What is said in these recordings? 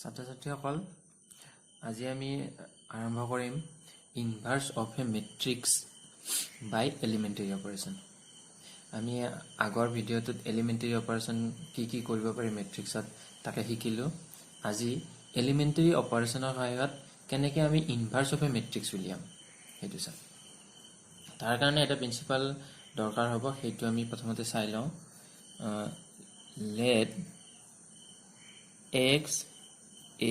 ছাত্ৰ-ছাত্ৰীসকল আজি আমি আৰম্ভ কৰিম inverse of a matrix by elementary operation. আমি আগৰ ভিডিঅ'টোত এলিমেন্টাৰী অপাৰেশন কি কৰিব পাৰি মেট্ৰিক্সত তাকে শিকিলো। আজি এলিমেন্টাৰী অপাৰেশনৰ সহায়ত কেনেকৈ আমি ইনভাৰ্স অফ এ মেট্ৰিক্স উলিয়াম সেইটো চাম। তাৰ কাৰণে এটা প্ৰিন্সিপাল দৰকাৰ হ'ব, সেইটো আমি প্ৰথমতে চাই লওঁ। let x a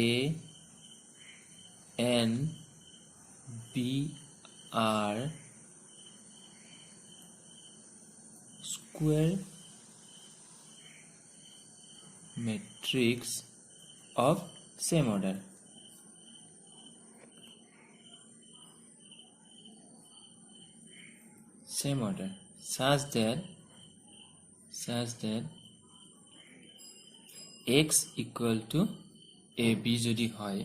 n b are square matrix of same order. Such that x equal to a b যদি হয়,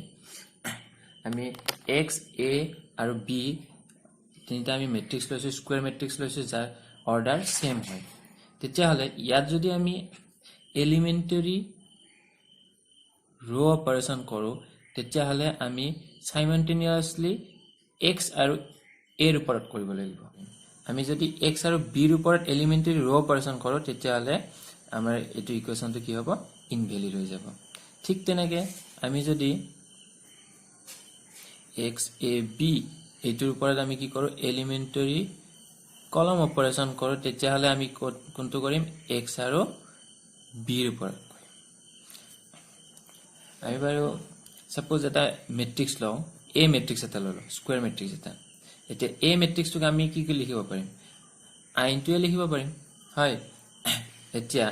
আমি x a আৰু b তিনিটা আমি মেট্ৰিক্স লৈছো, স্কয়াৰ মেট্ৰিক্স লৈছো যাৰ অৰ্ডাৰ সেম হয়, তেতিয়া হলে ইয়াত যদি আমি এলিমেন্টাৰী ৰো অপাৰেশন কৰো তেতিয়া হলে আমি সাইমultaneously x আৰু a ৰ ওপৰত কৰিব লাগিব। আমি যদি x আৰু b ৰ ওপৰত এলিমেন্টাৰী ৰো অপাৰেশন কৰো তেতিয়া হলে আমাৰ এটো ইকুৱেশনটো কি হ'ব, ইনভ্যালিড হৈ যাব। ঠিক তেনেকে আমি যদি x a b এটোৰ ওপৰত আমি কি কৰো এলিমেন্টাৰী কলম অপাৰেশন কৰো তেতিয়া হলে আমি কোনটো কৰিম x আৰু b ৰ ওপৰত। আমি বাৰু সাপোজ এটা মেট্ৰিক্স লও, a মেট্ৰিক্স এটা ললো, স্কয়াৰ মেট্ৰিক্স এটা। এতিয়া a মেট্ৰিক্সটোক আমি কি লিখিব পাৰিম, i * a লিখিব পাৰিম, হয়। এতিয়া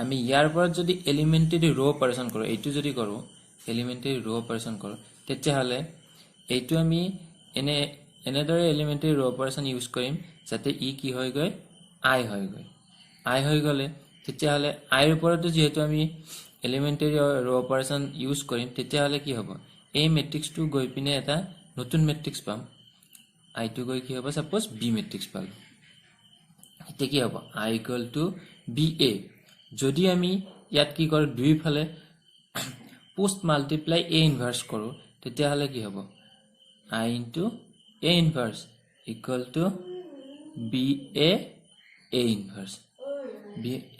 আমি ইয়াৰ ওপৰত যদি এলিমেন্টাৰী ৰো অপাৰেশন কৰো, এইটো যদি কৰো এলিমেন্টাৰী ৰো অপাৰেশন কৰো তেতিয়া হলে এইটো আমি এনেদৰে এলিমেন্টাৰী ৰো অপাৰেশন ইউজ কৰিম যাতে ই কি হৈ গৈ i হৈ গলে তেতিয়া হলে i ৰ ওপৰত যেহেতু আমি এলিমেন্টাৰী ৰো অপাৰেশন ইউজ কৰিম তেতিয়া হলে কি হ'ব, এই মেট্ৰিক্সটো গৈ পিনে এটা নতুন মেট্ৰিক্স পাম, i টো গৈ কি হ'ব সাপোজ b মেট্ৰিক্স পাল। এতিয়া কি হ'ব i = ba। যদি আমি ইয়াত কি কৰো দুই ফালে পোস্ট মাল্টিপ্লাই a ইনভাৰ্স কৰো তেতিয়া হলে কি হ'ব i * a inverse = ba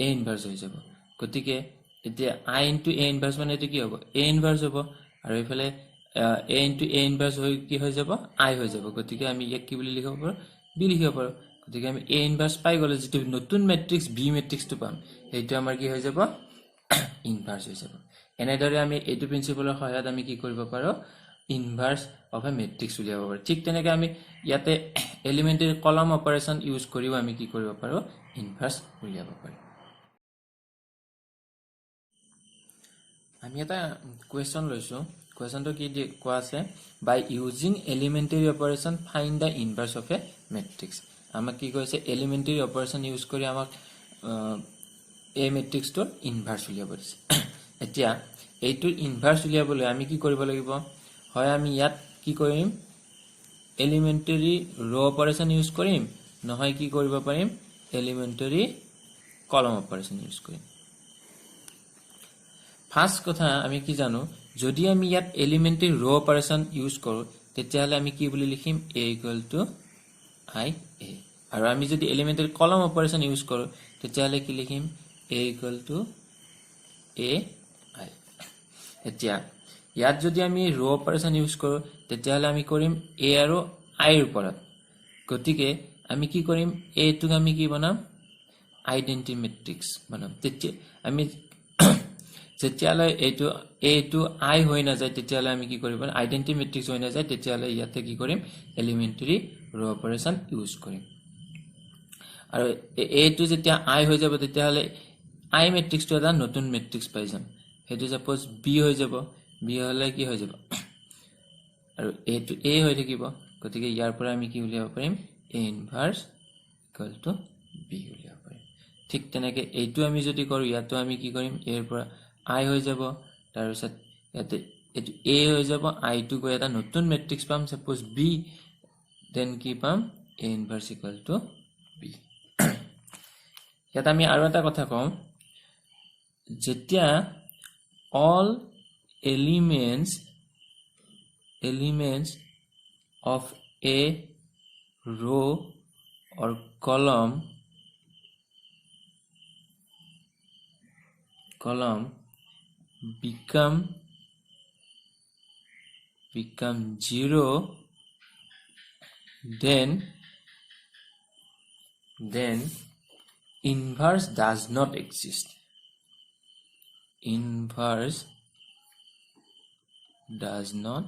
a inverse হৈ যাব। গতিকে এতিয়া i * a ইনভার্স মানে এটো কি হ'ব a ইনভার্স হ'ব, আৰু ইফালে a * a ইনভার্স হৈ কি হৈ যাব i হৈ যাব। গতিকে আমি ইয়াক কি বুলি লিখিব পাৰো b লিখিব পাৰো। গতিকে আমি a ইনভাৰ্স পাই গলে যেটো নতুন মেট্ৰিক্স b মেট্ৰিক্সটো পাম এইটো আমাৰ কি হৈ যাব ইনভাৰ্স হৈ যাব। এনেদৰে আমি এইটো প্ৰিন্সিপালৰ সহায়ত আমি কি কৰিব পাৰো ইনভাৰ্স অফ এ মেট্ৰিক্স উলিয়াব পাৰো। ঠিক তেনেকৈ আমি ইয়াতে এলিমেন্টাৰী কলম অপাৰেশন ইউজ কৰিও আমি কি কৰিব পাৰো ইনভাৰ্স উলিয়াব পাৰো। আমি এটা কোৱেশ্চন লৈছো, কোৱেশ্চনটো কি কোৱা আছে, by using elementary operation find the inverse of a matrix. আমাক কি কৈছে এলিমেন্টাৰী অপাৰেশন ইউজ কৰি আমাক এ মেট্ৰিক্সটোৰ ইনভাৰ্স উলিয়াব দিছে। এতিয়া এইটোৰ ইনভাৰ্স উলিয়াবলৈ আমি কি কৰিব লাগিব, হয় আমি ইয়াত কি কৰিম এলিমেন্টাৰী ৰো অপাৰেশন ইউজ কৰিম, নহয় কি কৰিব পাৰিম এলিমেন্টাৰী কলম অপাৰেশন ইউজ কৰিম। ফাৰ্স্ট কথা আমি কি জানো, যদি আমি ইয়াত এলিমেন্টাৰী ৰো অপাৰেশন ইউজ কৰো তেতিয়া হলে আমি কি বুলি লিখিম a = i a, আৰু আমি যদি এলিমেন্টাৰী কলম অপাৰেশন ইউজ কৰো তেতিয়া হলে কি লিখিম a = a i। এতিয়া ইয়াত যদি আমি ৰো অপাৰেশন ইউজ কৰো তেতিয়া হলে আমি কৰিম a আৰু i ৰ ওপৰত। গতিকে আমি কি কৰিম a টোক আমি কি বনাম আইডেন্টিটি মেট্ৰিক্স বনাম। তেতিয়া আমি যেতিয়ালে এইটো i হৈ না যায় তেতিয়ালে আমি কি কৰিব আইডেন্টিটি মেট্ৰিক্স হৈ না যায় তেতিয়ালে ইয়াতে কি কৰিম এলিমেন্টাৰী ৰো অপাৰেশন ইউজ কৰিম। আৰু এইটো যেতিয়া i হৈ যাব তেতিয়ালে i মেট্ৰিক্সটো এটা নতুন মেট্ৰিক্স পাই যাম, হেতু সাপোজ b হৈ যাব, b হলে কি হৈ যাব আৰু এইটো a হৈ থাকিব। গতিকে ইয়াৰ পৰা আমি কি উলিয়াব পাৰিম a ইনভাৰ্স = b উলিয়াব পাৰিম। ঠিক তেনেকে এইটো আমি যদি কৰো ইয়াতো আমি কি কৰিম a ৰ পৰা i হৈ যাব, তাৰ পিছত ইয়াতে এটো a হৈ যাব, i টো গৈ এটা নতুন মেট্ৰিক্স পাম সাপোজ b, দেন কি পাম a ইনভাৰ্স = b। ইয়াত আমি আৰু এটা কথা কম, যেতিয়া all elements of a row or column become 0, then inverse does not exist. Inverse does not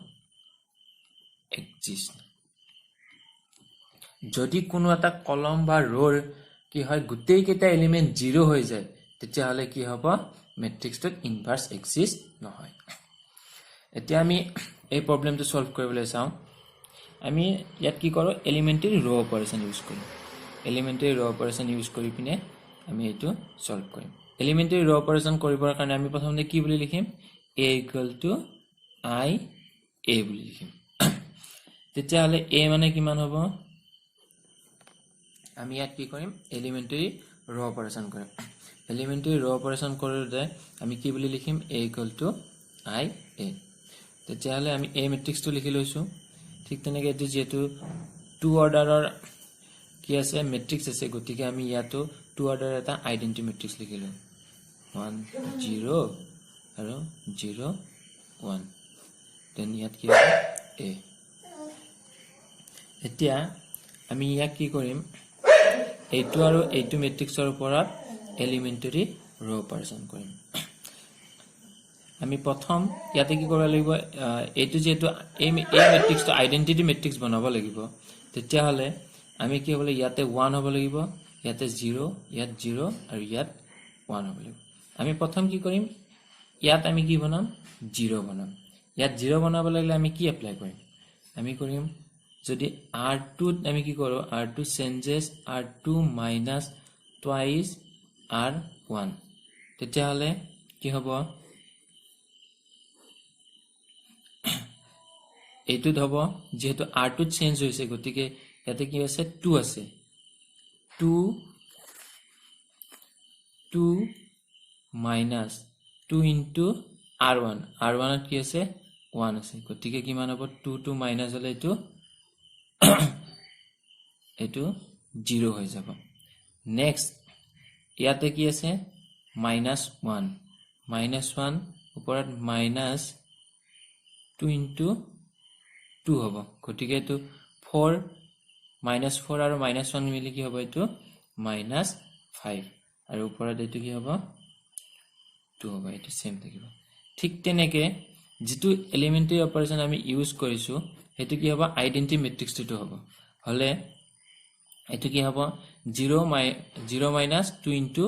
exist. যদি কোনো এটা কলম বা ৰোৰ কি হয় গোটেই কেইটা এলিমেন্ট 0 হৈ যায় তেতিয়া হলে কি হ'ব মেট্ৰিক্সটোত ইনভাৰ্স এক্সিষ্ট নহয় এতিয়া আমি এই প্ৰবলেমটো সলভ কৰিবলৈ চাও আমি ইয়াত কি কৰো এলিমেন্টাৰী ৰো অপাৰেশন ইউজ কৰিম এলিমেন্টাৰী ৰো অপাৰেশন ইউজ কৰি পিনে আমি এটো সলভ কৰিম এলিমেন্টাৰী ৰো অপাৰেশন কৰিবৰ কাৰণে আমি প্ৰথমতে কি বুলি লিখিম a = I a বুলি লিখিম তেতিয়া হলে a মানে কিমান হ'ব আমি ইয়াত কি কৰিম এলিমেন্টাৰী ৰো অপাৰেশন কৰিম এলিমেন্টাৰী ৰো অপাৰেশন কৰোতে আমি কি বুলি লিখিম a = I a তেতিয়া হলে আমি a মেট্ৰিক্সটো লিখি লৈছো ঠিক তেনেকৈ এটো যেটো 2 অৰ্ডাৰৰ কি আছে মেট্ৰিক্স আছে গতিকে আমি ইয়াতো 2 অৰ্ডাৰ এটা আইডেন্টিটি মেট্ৰিক্স লিখিলো 1 0 আৰু 0 1 দেন ইয়াত কি আছে a এতিয়া আমি ইয়াক কি কৰিম এইটো আৰু এইটো মেট্ৰিক্সৰ ওপৰত এলিমেন্টাৰী ৰো অপাৰেশন কৰিম আমি প্ৰথম ইয়াতে কি কৰিব লাগিব এইটো যেটো এই মেট্ৰিক্সটো আইডেন্টিটি মেট্ৰিক্স বনাব লাগিব তেতিয়া হলে আমি কি হ'ব ইয়াতে 1 হ'ব লাগিব ইয়াতে 0 ইয়াত 0 আৰু ইয়াত 1 হ'ব লাগিব আমি প্ৰথম কি কৰিম ইয়াত আমি কি বনাম 0 বনাম ইয়াত 0 বনাব লাগিলে আমি কি এপ্লাই কৰিম আমি কৰিম যদি r2 আমি কি কৰো r2 changes r2 minus twice r1 তেতিয়া হলে কি হ'ব এইটো হ'ব যেহেতু r2 চেঞ্জ হৈছে গতিকে ইয়াতে কি আছে 2 আছে 2 minus 2 into r1 r1 কি আছে 1 আছে গতিকে কিমান হ'ব 2 minus হলে এটো 0 হৈ যাব নেক্সট ইয়াতে কি আছে -1 ওপৰত -2 into 2 হ'ব গতিকে এটো 4 -4 আৰু -1 মিলি কি হ'ব এটো -5 আৰু ওপৰত এটো কি হ'ব 2 হ'ব এটো সেম থাকিব ঠিক তেনেকৈ যেটো এলিমেন্টাৰী অপাৰেশন আমি ইউজ কৰিছো হেতু কি হ'ব আইডেন্টিটি মেট্ৰিক্সটো হ'ব হলে এটো কি হ'ব 0 minus 2 into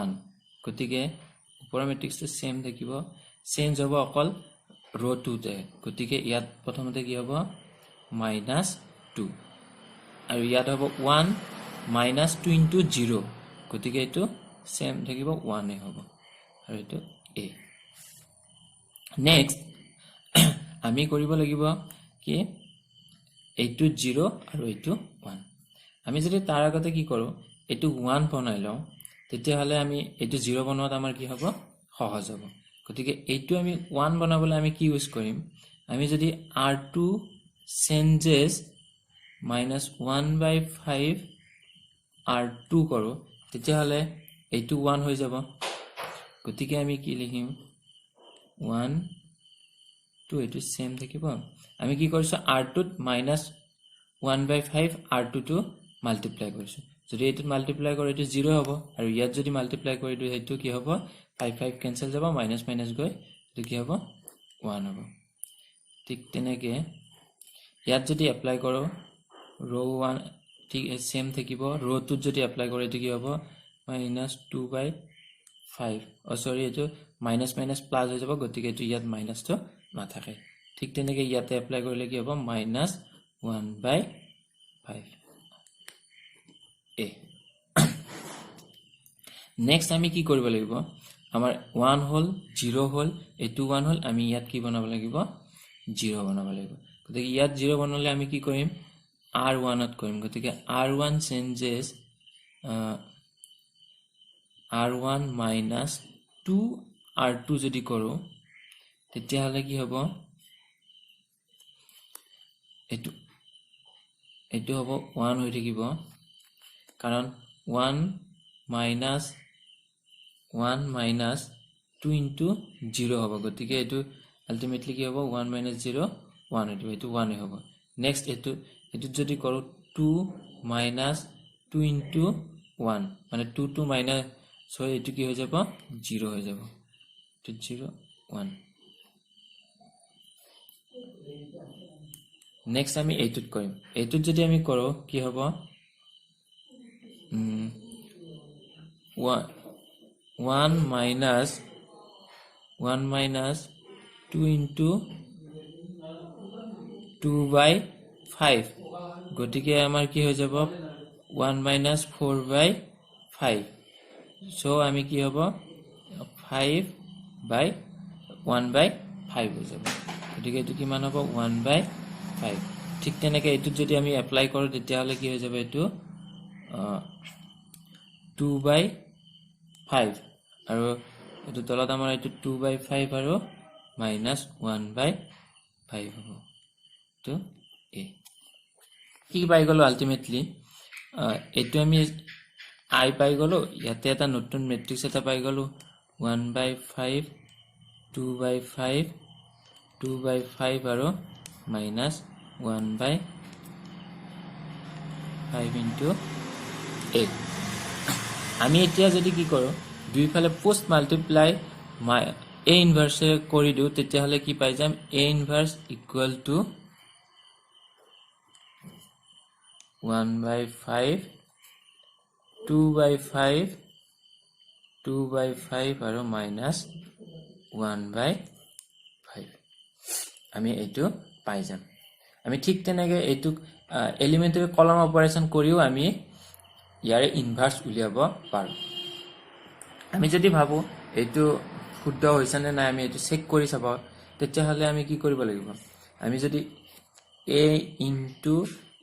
1 গতিকে ওপৰৰ মেট্ৰিক্সটো সেম থাকিব চেঞ্জ হ'ব অকল ৰো 2 তে গতিকে ইয়াত প্ৰথমতে কি হ'ব -2 আৰু ইয়াত হ'ব 1 minus 2 into 0 গতিকে এটো সেম থাকিব 1 এ হ'ব আৰু এটো a নেক্সট আমি কৰিব লাগিব কি এইটো 0 আৰু এইটো 1 আমি যদি তাৰ আগতে কি কৰো এইটো 1 বনাই লও তেতিয়া হলে আমি এইটো 0 বনোৱাত আমাৰ কি হ'ব সহজ হ'ব গতিকে এইটো আমি 1 বনাবলৈ আমি কি ইউজ কৰিম আমি যদি r2 চেঞ্জেস -1/5 r2 কৰো তেতিয়া হলে এইটো 1 হৈ যাব গতিকে আমি কি লিখিম 1 2 এটো সেম থাকিব আমি কি কৰিছো r2 -1/5 r2 to মাল্টিপ্লাই কৰিছো যদি এটো মাল্টিপ্লাই কৰে এটো 0 হ'ব আৰু ইয়াত যদি মাল্টিপ্লাই কৰি দিও হেতু কি হ'ব 5 কেনসেল যাব মাইনাস মাইনাস গৈ এটো কি হ'ব 1 হ'ব ঠিক তেনেকৈ ইয়াত যদি এপ্লাই কৰো ৰো 1 ঠিক সেম থাকিব ৰো 2 যদি এপ্লাই কৰে এটো কি হ'ব -2/5 সৰি এটো মাইনাস মাইনাস প্লাস হৈ যাব গতিকে এটো ইয়াত মাইনাসটো নাথাকে ঠিক তেনেকৈ ইয়াতে এপ্লাই কৰিলে কি হ'ব -1/5 a নেক্সট আমি কি কৰিব লাগিব আমাৰ 1 হল 0 হল এটো 1 হল আমি ইয়াত কি বনাব লাগিব 0 বনাব লাগিব গতিকে ইয়াত 0 বনালে আমি কি কৰিম r1 ত কৰিম গতিকে r1 changes r1 minus 2 r2 যদি কৰো তেতিয়াহ'লে কি হ'ব এইটো হ'ব 1 হৈ থাকিব কাৰণ 1 minus 2 into 0 হ'ব গতিকে এইটো আলটিমেটলি কি হ'ব 1 minus 0 1 হৈ থাকিব এইটো 1 হ'ব নেক্সট এইটো যদি কৰো 2 minus 2 into 1 মানে 2 minus so এইটো কি হৈ যাব 0 হৈ যাব 0 1 নেক্সট আমি এইটোত কৰিম এইটোত যদি আমি কৰো কি হ'ব 1 minus 2 into 2 by 5 গতিকে আমাৰ কি হৈ যাব 1 minus 4 by 5 so আমি কি হ'ব 5 by 1 by 5 হৈ যাব গতিকে এইটো কিমান হ'ব 1 by 5 ঠিক তেনেকৈ এইটোত যদি আমি এপ্লাই কৰোঁ তেতিয়াহ'লে কি হৈ যাব এইটো 2 by 5 আৰু এইটো তলত আমাৰ এইটো 2 by 5 আৰু minus 1 by 5 হ'ব তো এ কি পাই গলো আলটিমেটলি এইটো আমি আই পাই গলো ইয়াতে এটা নতুন ম্যাট্ৰিক্স এটা পাই গলো 1 by 5 2 by 5 2 by 5 আৰু minus 1 by 5 into 8 আমি এতিয়া যদি কি কৰো দুইফালে পোস্ট মাল্টিপ্লাই a ইনভাৰ্স কৰি দিও তেতিয়াহলে কি পাই যাম a inverse equal to 1 by 5 2 by 5 2 by 5 আৰু minus 1 by 5 আমি এইটো পাই যাম আমি ঠিক তেনেকৈ এইটো এলিমেন্টাৰী কলম অপাৰেশন কৰিও আমি ইয়াৰে ইনভাৰ্স উলিয়াব পাৰো আমি যদি ভাবো এইটো শুদ্ধ হৈছে নে নাই আমি এইটো চেক কৰি চাব তেতিয়াহলে আমি কি কৰিব লাগিব আমি যদি a into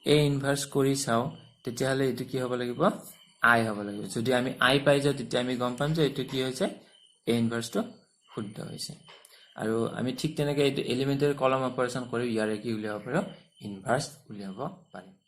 a ইনভাৰ্স কৰি চাও তেতিয়াহলে এইটো কি হ'ব লাগিব i হ'ব লাগিব যদি আমি i পাই যাও তেতিয়া আমি গম পাম যে এইটো কি হৈছে a ইনভার্সটো শুদ্ধ হৈছে আৰু আমি ঠিক তেনেকৈ এইটো এলিমেন্টাৰী কলম অপাৰেশন কৰি ইয়াৰে কি উলিয়াব পাৰো ইনভাৰ্স উলিয়াব পাৰিম